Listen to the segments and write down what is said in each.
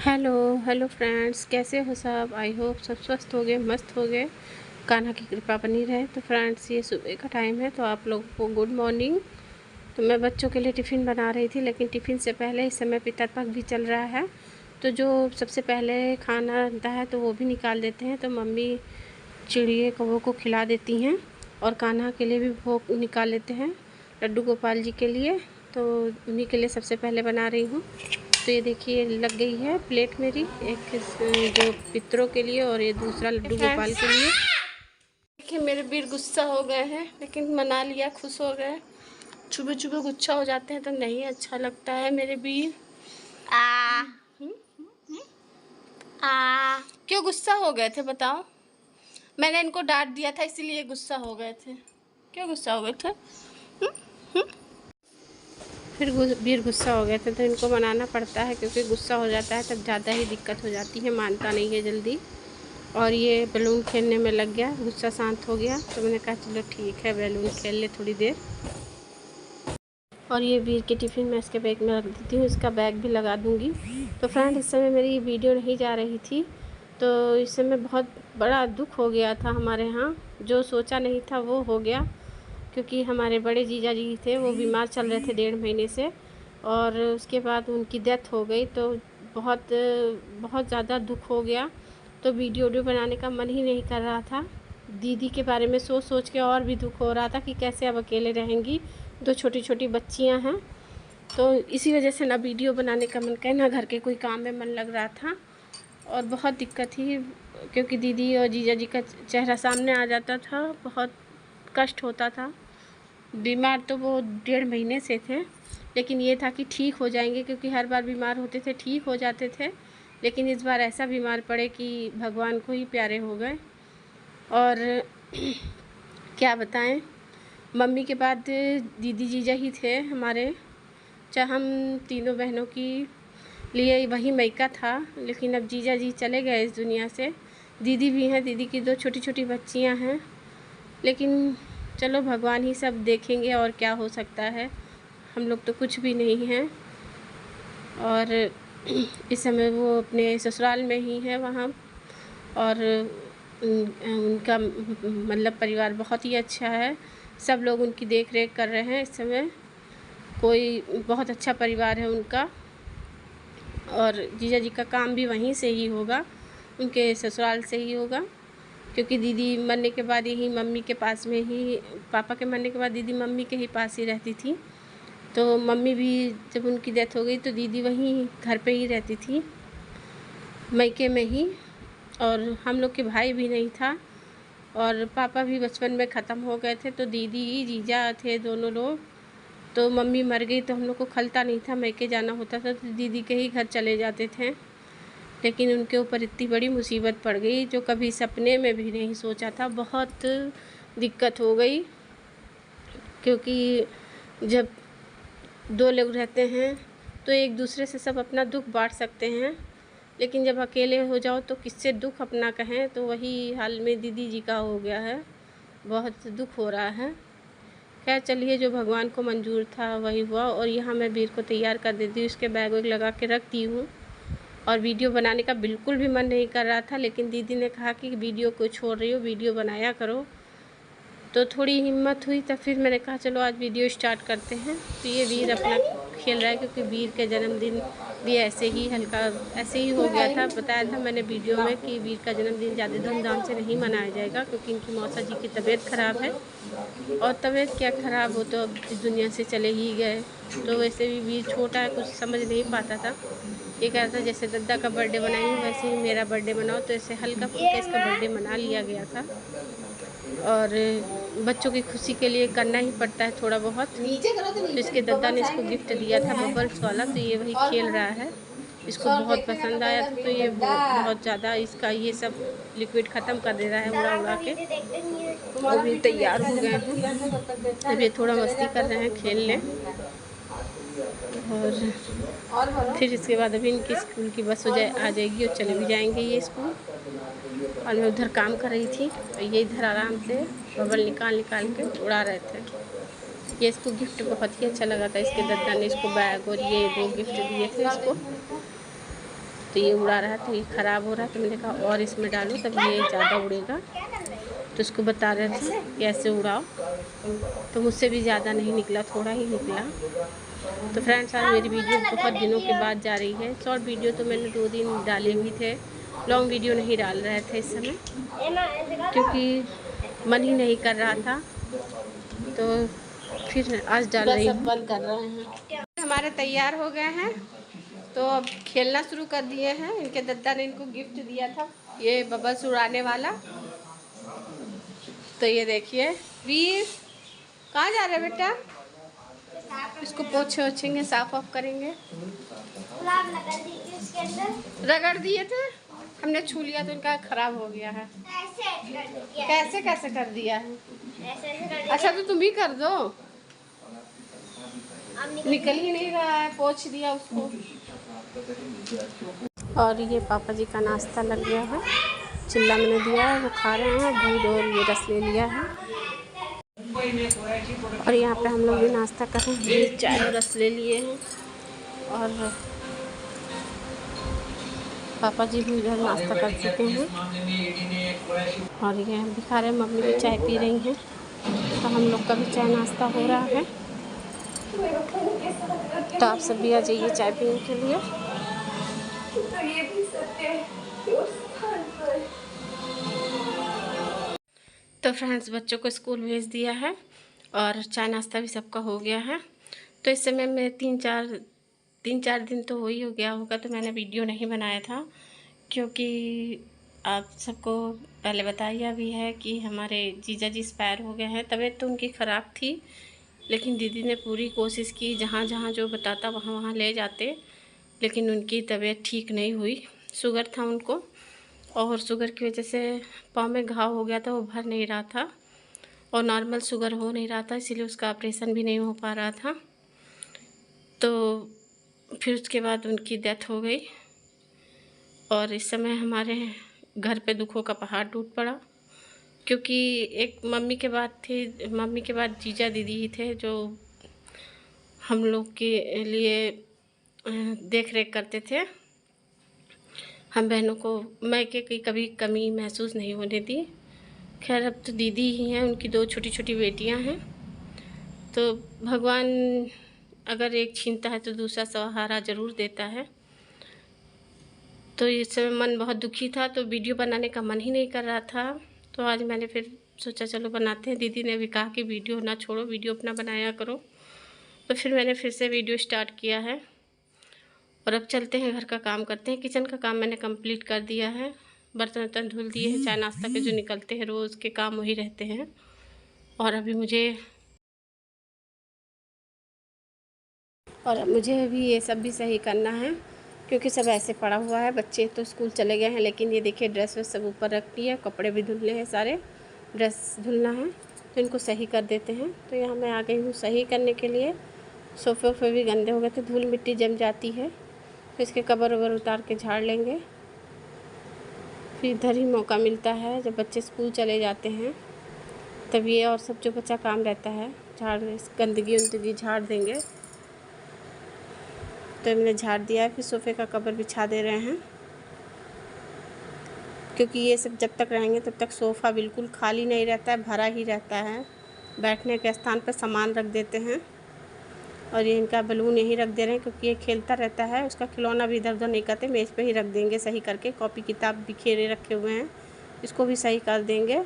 Hello hello friends, कैसे हो सब। आई होप सब स्वस्थ हो गए, मस्त हो गए, कान्हा की कृपा बनी रहे। तो फ्रेंड्स, ये सुबह का टाइम है, तो आप लोगों को गुड मॉर्निंग। तो मैं बच्चों के लिए टिफ़िन बना रही थी, लेकिन टिफ़िन से पहले इस समय पितरपक्ष भी चल रहा है। तो जो सबसे पहले खाना बनता है तो वो भी निकाल देते हैं। तो मम्मी चिड़िए कौवों को खिला देती हैं, और कान्हा के लिए भी भोग निकाल लेते हैं, लड्डू गोपाल जी के लिए। तो उन्हीं के लिए सबसे पहले बना रही हूँ। तो ये देखिए लग गई है प्लेट मेरी, एक जो पितरों के लिए और ये दूसरा लड्डू गोपाल के लिए। देखिए मेरे वीर गुस्सा हो गए हैं, लेकिन मना लिया, खुश हो गए। चुभे चुभे गुस्सा हो जाते हैं तो नहीं अच्छा लगता है मेरे वीर। आ आ क्यों गुस्सा हो गए थे बताओ। मैंने इनको डांट दिया था इसीलिए गुस्सा हो गए थे। क्यों गुस्सा हो गए थे? फिर वीर गुस्सा हो गए थे तो इनको मनाना पड़ता है, क्योंकि गुस्सा हो जाता है तब ज़्यादा ही दिक्कत हो जाती है, मानता नहीं है जल्दी। और ये बैलून खेलने में लग गया, गुस्सा शांत हो गया, तो मैंने कहा चलो ठीक है बैलून खेल ले थोड़ी देर। और ये वीर के टिफ़िन मैं इसके बैग में रख देती हूँ, इसका बैग भी लगा दूँगी। तो फ्रेंड, इस समय मेरी वीडियो नहीं जा रही थी, तो इस समय बहुत बड़ा दुख हो गया था हमारे यहाँ। जो सोचा नहीं था वो हो गया, क्योंकि हमारे बड़े जीजा जी थे, वो बीमार चल रहे थे 1.5 महीने से, और उसके बाद उनकी डेथ हो गई। तो बहुत बहुत ज़्यादा दुख हो गया। तो वीडियो बनाने का मन ही नहीं कर रहा था। दीदी के बारे में सोच सोच के और भी दुख हो रहा था कि कैसे अब अकेले रहेंगी, 2 छोटी छोटी बच्चियां हैं। तो इसी वजह से ना वीडियो बनाने का मन करे, ना घर के कोई काम में मन लग रहा था, और बहुत दिक्कत थी, क्योंकि दीदी और जीजा जी का चेहरा सामने आ जाता था, बहुत कष्ट होता था। बीमार तो वो 1.5 महीने से थे, लेकिन ये था कि ठीक हो जाएंगे, क्योंकि हर बार बीमार होते थे ठीक हो जाते थे, लेकिन इस बार ऐसा बीमार पड़े कि भगवान को ही प्यारे हो गए। और क्या बताएं, मम्मी के बाद दीदी जीजा ही थे हमारे। चाहे हम तीनों बहनों की लिए वही मायका था, लेकिन अब जीजा जी चले गए इस दुनिया से। दीदी भी हैं, दीदी की 2 छोटी छोटी बच्चियां हैं, लेकिन चलो भगवान ही सब देखेंगे, और क्या हो सकता है, हम लोग तो कुछ भी नहीं हैं। और इस समय वो अपने ससुराल में ही है वहाँ, और उनका मतलब परिवार बहुत ही अच्छा है, सब लोग उनकी देख रेख कर रहे हैं इस समय। कोई बहुत अच्छा परिवार है उनका, और जीजा जी का काम भी वहीं से ही होगा, उनके ससुराल से ही होगा, क्योंकि दीदी मरने के बाद यही मम्मी के पास में ही, पापा के मरने के बाद दीदी मम्मी के ही पास ही रहती थी। तो मम्मी भी जब उनकी डेथ हो गई तो दीदी वहीं घर पे ही रहती थी, मायके में ही। और हम लोग के भाई भी नहीं था, और पापा भी बचपन में ख़त्म हो गए थे, तो दीदी ही जीजा थे दोनों लोग। तो मम्मी मर गई तो हम लोग को खलता नहीं था, मायके जाना होता था तो दीदी के ही घर चले जाते थे। लेकिन उनके ऊपर इतनी बड़ी मुसीबत पड़ गई जो कभी सपने में भी नहीं सोचा था। बहुत दिक्कत हो गई, क्योंकि जब 2 लोग रहते हैं तो एक दूसरे से सब अपना दुख बांट सकते हैं, लेकिन जब अकेले हो जाओ तो किससे दुख अपना कहें। तो वही हाल में दीदी जी का हो गया है, बहुत दुख हो रहा है। खैर चलिए, जो भगवान को मंजूर था वही हुआ। और यहाँ मैं वीर को तैयार कर देती हूँ, इसके बैग वैग लगा के रख दी हूँ। और वीडियो बनाने का बिल्कुल भी मन नहीं कर रहा था, लेकिन दीदी ने कहा कि वीडियो को छोड़ रही हो, वीडियो बनाया करो। तो थोड़ी हिम्मत हुई, तब फिर मैंने कहा चलो आज वीडियो स्टार्ट करते हैं। तो ये वीर अपना खेल रहा है, क्योंकि वीर के जन्मदिन भी ऐसे ही हल्का ऐसे ही हो गया था। बताया था मैंने वीडियो में कि वीर का जन्मदिन ज़्यादा धूमधाम से नहीं मनाया जाएगा, क्योंकि इनकी मौसा जी की तबीयत ख़राब है, और तबीयत क्या ख़राब हो तो अब इस दुनिया से चले ही गए। तो वैसे भी वीर छोटा है, कुछ समझ नहीं पाता था। ये कह रहा था जैसे दद्दा का बर्थडे बनाई हूँ वैसे ही मेरा बर्थडे बनाओ, तो ऐसे हल्का फुल्का इसका बर्थडे मना लिया गया था। और बच्चों की खुशी के लिए करना ही पड़ता है थोड़ा बहुत। तो इसके दद्दा ने इसको गिफ्ट दिया था बबल्स वाला, तो ये वही खेल रहा है, इसको बहुत पसंद आया था। तो ये बहुत ज़्यादा इसका ये सब लिक्विड ख़त्म कर दे रहा है उड़ा उड़ा के। वो भी तैयार हो गए हैं, अब ये थोड़ा मस्ती कर रहे हैं, खेल लें। और फिर इसके बाद अभी इनकी स्कूल की बस आ जाएगी और चले भी जाएंगे ये स्कूल। और मैं उधर काम कर रही थी, और ये इधर आराम से बबल निकाल निकाल के उड़ा रहे थे। ये इसको गिफ्ट बहुत ही अच्छा लगा था, इसके दद्दा ने इसको बैग और ये 2 गिफ्ट दिए थे इसको। तो ये उड़ा रहा है, तो ये ख़राब हो रहा है। तो मैंने कहा और इसमें डालो तब ये ज़्यादा उड़ेगा। तो उसको बता रहे थे कि ऐसे उड़ाओ, तो मुझसे भी ज़्यादा नहीं निकला, थोड़ा ही निकला। तो फ्रेंड्स, आज मेरी वीडियो बहुत दिनों के बाद जा रही है। शॉर्ट वीडियो तो मैंने 2 दिन डाले भी थे, लॉन्ग वीडियो नहीं डाल रहे थे इस समय, क्योंकि मन ही नहीं कर रहा था। तो फिर आज डाल रही हूँ। बंद कर रहे हैं। हमारे तैयार हो गए हैं, तो अब खेलना शुरू कर दिए हैं। इनके दादा ने इनको गिफ्ट दिया था, ये बबल्स उड़ाने वाला। तो ये देखिए, वीर कहाँ जा रहे हैं बेटा? इसको पोछे ओछेंगे, साफ ऑफ करेंगे। रगड़ दिए थे, हमने छू लिया तो इनका खराब हो गया है। कैसे कैसे कर दिया है? अच्छा तो तुम ही कर दो, निकल ही नहीं रहा है, पोछ दिया उसको। और ये पापा जी का नाश्ता लग गया है, चिल्ला मैंने दिया है, वो खा रहे हैं। दूध और ये रस ले लिया है। और यहाँ पे हम लोग भी नाश्ता कर रहे हैं, चाय और रस ले लिए हैं। और पापा जी भी इधर नाश्ता कर चुके हैं। और ये दिखा रहे हैं, मम्मी भी चाय पी रही हैं। तो हम लोग का भी चाय नाश्ता हो रहा है। तो आप सब भी आ जाइए चाय पीने के लिए। तो फ्रेंड्स, बच्चों को स्कूल भेज दिया है और चाय नाश्ता भी सबका हो गया है। तो इस समय मैं तीन चार दिन तो हो ही हो गया होगा, तो मैंने वीडियो नहीं बनाया था, क्योंकि आप सबको पहले बताया भी है कि हमारे जीजा जी एक्सपायर हो गए हैं। तबीयत तो उनकी ख़राब थी, लेकिन दीदी ने पूरी कोशिश की, जहाँ जहाँ जो बताता वहाँ वहाँ ले जाते, लेकिन उनकी तबीयत ठीक नहीं हुई। शुगर था उनको, और शुगर की वजह से पाँव में घाव हो गया था, वो भर नहीं रहा था, और नॉर्मल शुगर हो नहीं रहा था, इसीलिए उसका ऑपरेशन भी नहीं हो पा रहा था। तो फिर उसके बाद उनकी डेथ हो गई। और इस समय हमारे घर पे दुखों का पहाड़ टूट पड़ा, क्योंकि एक मम्मी के बाद जीजा दीदी ही थे जो हम लोग के लिए देख रेख करते थे। हम बहनों को मायके की कभी कमी महसूस नहीं होने दी। खैर, अब तो दीदी ही हैं, उनकी 2 छोटी छोटी बेटियां हैं। तो भगवान अगर एक छीनता है तो दूसरा सहारा ज़रूर देता है। तो इस समय मन बहुत दुखी था, तो वीडियो बनाने का मन ही नहीं कर रहा था। तो आज मैंने फिर सोचा चलो बनाते हैं। दीदी ने भी कहा कि वीडियो ना छोड़ो, वीडियो अपना बनाया करो। तो फिर मैंने फिर से वीडियो स्टार्ट किया है। और अब चलते हैं, घर का काम करते हैं। किचन का काम मैंने कंप्लीट कर दिया है, बर्तन वर्तन धुल दिए हैं। चाय नाश्ता के जो निकलते हैं रोज़ के काम वही रहते हैं। और अभी मुझे भी ये सब भी सही करना है, क्योंकि सब ऐसे पड़ा हुआ है। बच्चे तो स्कूल चले गए हैं, लेकिन ये देखिए ड्रेस वेस सब ऊपर रखी है, कपड़े भी धुलने हैं, सारे ड्रेस धुलना है, तो इनको सही कर देते हैं। तो यहाँ मैं आ गई हूँ सही करने के लिए। सोफ़े वोफ़े भी गंदे हो गए थे, धूल मिट्टी जम जाती है, तो इसके कवर ववर उतार के झाड़ लेंगे। फिर इधर ही मौका मिलता है जब बच्चे स्कूल चले जाते हैं, तब ये और सब जो बच्चा काम रहता है, गंदगी उंदगी झाड़ देंगे। तो मैंने झाड़ दिया है। फिर सोफ़े का कवर बिछा दे रहे हैं, क्योंकि ये सब जब तक रहेंगे तब तक सोफ़ा बिल्कुल खाली नहीं रहता है, भरा ही रहता है। बैठने के स्थान पर सामान रख देते हैं। और ये इनका बलून यहीं रख दे रहे हैं, क्योंकि ये खेलता रहता है, उसका खिलौना भी इधर उधर नहीं करते, मेज़ पे ही रख देंगे सही करके। कॉपी किताब बिखेरे रखे हुए हैं, इसको भी सही कर देंगे।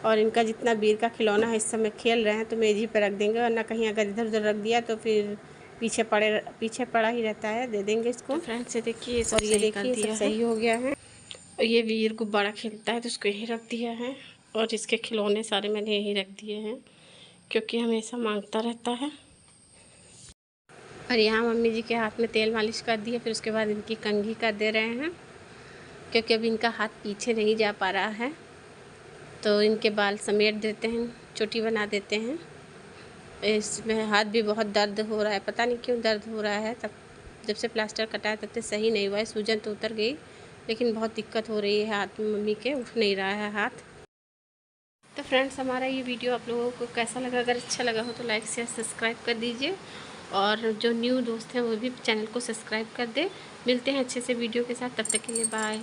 और इनका जितना वीर का खिलौना है इस समय खेल रहे हैं, तो मेज़ ही पे रख देंगे, वरना कहीं अगर इधर उधर रख दिया तो फिर पीछे पड़ा ही रहता है, दे देंगे इसको। तो फ्रेंड्स, ये देखिए, और ये देखिए सब सही हो गया है। और ये वीर गुब्बारा खेलता है, तो उसको यहीं रख दिया है। और इसके खिलौने सारे मैंने यहीं रख दिए हैं, क्योंकि हमेशा मांगता रहता है। और यहाँ मम्मी जी के हाथ में तेल मालिश कर दिया, फिर उसके बाद इनकी कंघी कर दे रहे हैं, क्योंकि अभी इनका हाथ पीछे नहीं जा पा रहा है। तो इनके बाल समेट देते हैं, चोटी बना देते हैं। इसमें हाथ भी बहुत दर्द हो रहा है, पता नहीं क्यों दर्द हो रहा है। तब जब से प्लास्टर कटा है तब से सही नहीं हुआ है। सूजन तो उतर गई, लेकिन बहुत दिक्कत हो रही है हाथ में, मम्मी के उठ नहीं रहा है हाथ। तो फ्रेंड्स, हमारा ये वीडियो आप लोगों को कैसा लगा? अगर अच्छा लगा हो तो लाइक शेयर सब्सक्राइब कर दीजिए, और जो न्यू दोस्त हैं वो भी चैनल को सब्सक्राइब कर दे। मिलते हैं अच्छे से वीडियो के साथ, तब तक के लिए बाय।